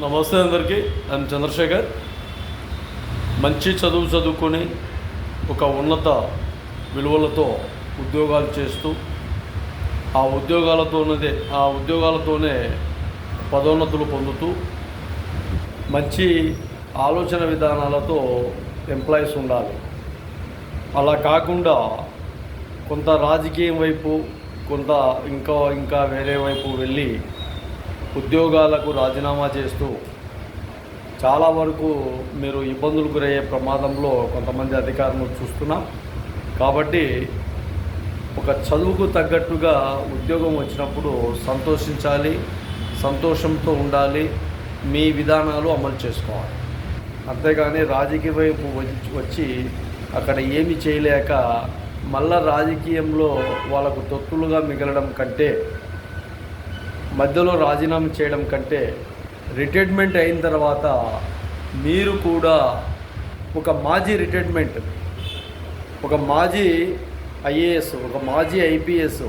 నమస్తే అందరికీ. ఐఎమ్ చంద్రశేఖర్. మంచి చదువుకొని ఒక ఉన్నత విలువలతో ఉద్యోగాలు చేస్తూ ఆ ఉద్యోగాలతోనే పదోన్నతులు పొందుతూ మంచి ఆలోచన విధానాలతో ఎంప్లాయీస్ ఉండాలి. అలా కాకుండా కొంత రాజకీయం వైపు, కొంత ఇంకా వేరే వైపు వెళ్ళి ఉద్యోగాలకు రాజీనామా చేస్తూ చాలా వరకు మీరు ఇబ్బందులు గురయ్యే ప్రమాదంలో కొంతమంది అధికారులు చూస్తున్నాం. కాబట్టి ఒక చదువుకు తగ్గట్టుగా ఉద్యోగం వచ్చినప్పుడు సంతోషించాలి, సంతోషంతో ఉండాలి, మీ విధానాలు అమలు చేసుకోవాలి. అంతేగాని రాజకీయ వైపు వచ్చి అక్కడ ఏమి చేయలేక మళ్ళా రాజకీయంలో వాళ్ళకు తొత్తులుగా మిగలడం కంటే, మధ్యలో రాజీనామా చేయడం కంటే, రిటైర్మెంట్ అయిన తర్వాత మీరు కూడా ఒక మాజీ రిటైర్మెంట్, ఒక మాజీ ఐఏఎస్, ఒక మాజీ ఐపీఎస్,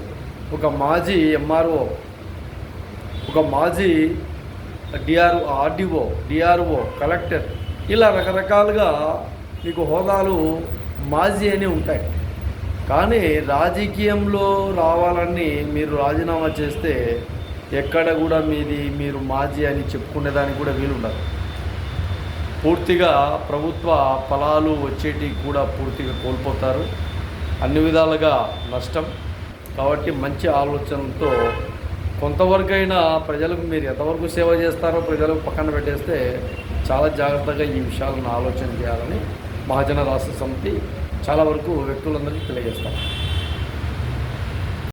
ఒక మాజీ ఎంఆర్ఓ, ఒక మాజీ డిఆర్ఓ, కలెక్టర్, ఇలా రకరకాలుగా మీకు హోదాలు మాజీ అని ఉంటాయి. కానీ రాజకీయంలో రావాలని మీరు రాజీనామా చేస్తే ఎక్కడ కూడా మీరు మాజీ అని చెప్పుకునేదానికి కూడా వీలుండదు. పూర్తిగా ప్రభుత్వ ఫలాలు వచ్చేటివి కూడా పూర్తిగా కోల్పోతారు. అన్ని విధాలుగా నష్టం. కాబట్టి మంచి ఆలోచనలతో కొంతవరకైనా ప్రజలకు మీరు ఎంతవరకు సేవ చేస్తారో ప్రజలకు పక్కన పెట్టేస్తే చాలా జాగ్రత్తగా ఈ విషయాలను ఆలోచన చేయాలని మహాజన రాష్ట్ర సమితి చాలా వరకు వ్యక్తులందరికీ తెలియజేస్తారు.